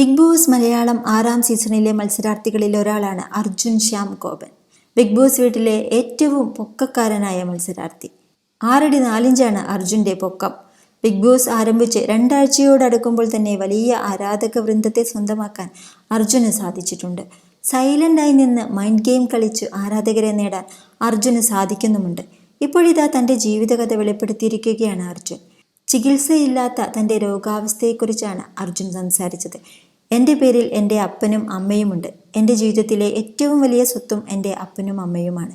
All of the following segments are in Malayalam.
ബിഗ് ബോസ് മലയാളം 6ാം സീസണിലെ മത്സരാർത്ഥികളിൽ ഒരാളാണ് അർജുൻ ശ്യാം കോപൻ. ബിഗ് ബോസ് വീട്ടിലെ ഏറ്റവും പൊക്കക്കാരനായ മത്സരാർത്ഥി. 6 അടി 4 ഇഞ്ചാണ് അർജുൻ്റെ പൊക്കം. ബിഗ് ബോസ് ആരംഭിച്ച് 2 ആഴ്ചയോടടുക്കുമ്പോൾ തന്നെ വലിയ ആരാധക വൃന്ദത്തെ സ്വന്തമാക്കാൻ അർജുന് സാധിച്ചിട്ടുണ്ട്. സൈലൻ്റായി നിന്ന് മൈൻഡ് ഗെയിം കളിച്ച് ആരാധകരെ നേടാൻ അർജുന് സാധിക്കുന്നുമുണ്ട്. ഇപ്പോഴിതാ തൻ്റെ ജീവിതകഥ വെളിപ്പെടുത്തിയിരിക്കുകയാണ് അർജുൻ. ചികിത്സയില്ലാത്ത തൻ്റെ രോഗാവസ്ഥയെക്കുറിച്ചാണ് അർജുൻ സംസാരിച്ചത്. എൻ്റെ പേരിൽ എൻ്റെ അപ്പനും അമ്മയുമുണ്ട്. എൻ്റെ ജീവിതത്തിലെ ഏറ്റവും വലിയ സ്വത്തും എൻ്റെ അപ്പനും അമ്മയുമാണ്.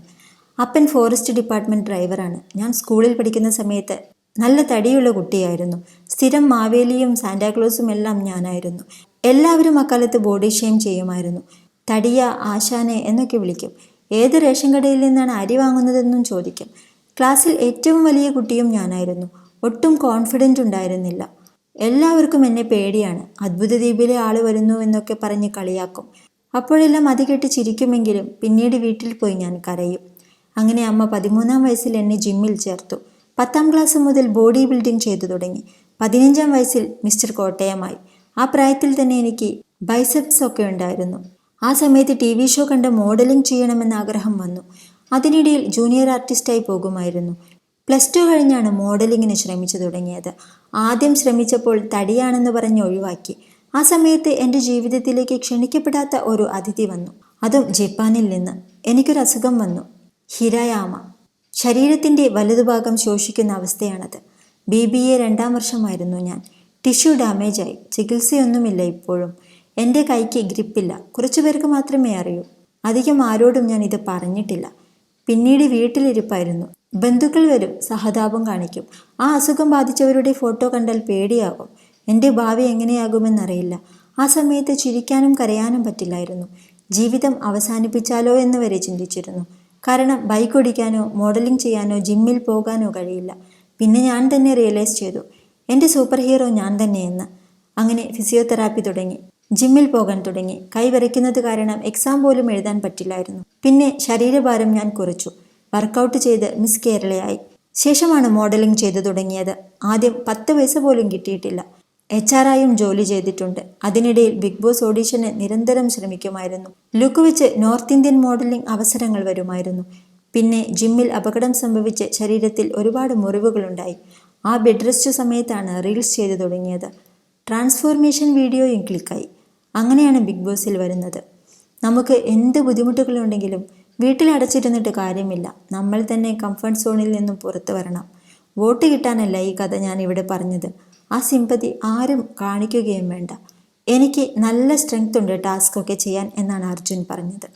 അപ്പൻ ഫോറസ്റ്റ് ഡിപ്പാർട്ട്മെൻറ്റ് ഡ്രൈവറാണ്. ഞാൻ സ്കൂളിൽ പഠിക്കുന്ന സമയത്ത് നല്ല തടിയുള്ള കുട്ടിയായിരുന്നു. സ്ഥിരം മാവേലിയും സാന്റാക്ലോസും എല്ലാം ഞാനായിരുന്നു. എല്ലാവരും അക്കാലത്ത് ബോഡി ഷെയിം ചെയ്യുമായിരുന്നു. തടിയ, ആശാനെ എന്നൊക്കെ വിളിക്കും. ഏത് റേഷൻ കടയിൽ നിന്നാണ് അരി വാങ്ങുന്നതെന്നും ചോദിക്കും. ക്ലാസ്സിൽ ഏറ്റവും വലിയ കുട്ടിയും ഞാനായിരുന്നു. ഒട്ടും കോൺഫിഡൻ്റ് ഉണ്ടായിരുന്നില്ല. എല്ലാവർക്കും എന്നെ പേടിയാണ്. അത്ഭുത ദ്വീപിലെ ആൾ വരുന്നു എന്നൊക്കെ പറഞ്ഞ് കളിയാക്കും. അപ്പോഴെല്ലാം അത് കേട്ട് ചിരിക്കുമെങ്കിലും പിന്നീട് വീട്ടിൽ പോയി ഞാൻ കരയും. അങ്ങനെ അമ്മ 13ാം വയസ്സിൽ എന്നെ ജിമ്മിൽ ചേർത്തു. 10ാം ക്ലാസ് മുതൽ ബോഡി ബിൽഡിംഗ് ചെയ്തു തുടങ്ങി. 15ാം വയസ്സിൽ മിസ്റ്റർ കോട്ടയമായി. ആ പ്രായത്തിൽ തന്നെ എനിക്ക് ബൈസെപ്സ് ഒക്കെ ഉണ്ടായിരുന്നു. ആ സമയത്ത് TV ഷോ കണ്ട് മോഡലിംഗ് ചെയ്യണമെന്ന ആഗ്രഹം വന്നു. അതിനിടയിൽ ജൂനിയർ ആർട്ടിസ്റ്റായി പോകുമായിരുന്നു. +2 കഴിഞ്ഞാണ് മോഡലിങ്ങിന് ശ്രമിച്ചു തുടങ്ങിയത്. ആദ്യം ശ്രമിച്ചപ്പോൾ തടിയാണെന്ന് പറഞ്ഞ് ഒഴിവാക്കി. ആ സമയത്ത് എൻ്റെ ജീവിതത്തിലേക്ക് ക്ഷണിക്കപ്പെടാത്ത ഒരു അതിഥി വന്നു, അതും ജപ്പാനിൽ നിന്ന്. എനിക്കൊരു അസുഖം വന്നു, ഹിരായാമ. ശരീരത്തിൻ്റെ വലതുഭാഗം ശോഷിക്കുന്ന അവസ്ഥയാണത്. BBA 2ാം വർഷമായിരുന്നു ഞാൻ. ടിഷ്യൂ ഡാമേജായി. ചികിത്സയൊന്നുമില്ല ഇപ്പോഴും. എൻ്റെ കൈക്ക് ഗ്രിപ്പില്ല. കുറച്ചു പേർക്ക് മാത്രമേ അറിയൂ. അധികം ആരോടും ഞാൻ ഇത് പറഞ്ഞിട്ടില്ല. പിന്നീട് വീട്ടിലിരിപ്പായിരുന്നു. ബന്ധുക്കൾ വരും, സഹതാപം കാണിക്കും. ആ അസുഖം ബാധിച്ചവരുടെ ഫോട്ടോ കണ്ടാൽ പേടിയാകും. എൻ്റെ ഭാവി എങ്ങനെയാകുമെന്നറിയില്ല. ആ സമയത്ത് ചിരിക്കാനും കരയാനും പറ്റില്ലായിരുന്നു. ജീവിതം അവസാനിപ്പിച്ചാലോ എന്ന് വരെ ചിന്തിച്ചിരുന്നു. കാരണം ബൈക്ക് ഓടിക്കാനോ മോഡലിംഗ് ചെയ്യാനോ ജിമ്മിൽ പോകാനോ കഴിയില്ല. പിന്നെ ഞാൻ തന്നെ റിയലൈസ് ചെയ്തു, എൻ്റെ സൂപ്പർ ഹീറോ ഞാൻ തന്നെയെന്ന്. അങ്ങനെ ഫിസിയോതെറാപ്പി തുടങ്ങി. ജിമ്മിൽ പോകാൻ തുടങ്ങി. കൈ വിറയ്ക്കുന്നത് കാരണം എക്സാം പോലും എഴുതാൻ പറ്റില്ലായിരുന്നു. പിന്നെ ശരീരഭാരം ഞാൻ കുറച്ചു. വർക്കൗട്ട് ചെയ്ത് മിസ് കേരളയായി. ശേഷമാണ് മോഡലിംഗ് ചെയ്തു തുടങ്ങിയത്. ആദ്യം 10 പൈസ പോലും കിട്ടിയിട്ടില്ല. HR ജോലി ചെയ്തിട്ടുണ്ട്. അതിനിടയിൽ ബിഗ് ബോസ് ഓഡീഷന് നിരന്തരം ശ്രമിക്കുമായിരുന്നു. ലുക്ക് വെച്ച് നോർത്ത് ഇന്ത്യൻ മോഡലിംഗ് അവസരങ്ങൾ വരുമായിരുന്നു. പിന്നെ ജിമ്മിൽ അപകടം സംഭവിച്ച് ശരീരത്തിൽ ഒരുപാട് മുറിവുകളുണ്ടായി. ആ ബെഡ് റെസ്റ്റ് സമയത്താണ് റീൽസ് ചെയ്തു തുടങ്ങിയത്. ട്രാൻസ്ഫോർമേഷൻ വീഡിയോയും ക്ലിക്കായി. അങ്ങനെയാണ് ബിഗ് ബോസിൽ വരുന്നത്. നമുക്ക് എന്ത് ബുദ്ധിമുട്ടുകളുണ്ടെങ്കിലും വീട്ടിൽ അടച്ചിരുന്നിട്ട് കാര്യമില്ല. നമ്മൾ തന്നെ കംഫർട്ട് സോണിൽ നിന്നും പുറത്തു വരണം. വോട്ട് കിട്ടാനല്ല ഈ കഥ ഞാൻ ഇവിടെ പറഞ്ഞത്. ആ സിമ്പതി ആരും കാണിക്കുകയും വേണ്ട. എനിക്ക് നല്ല സ്ട്രെങ്ത് ഉണ്ട് ടാസ്ക് ഒക്കെ ചെയ്യാൻ എന്നാണ് അർജുൻ പറഞ്ഞത്.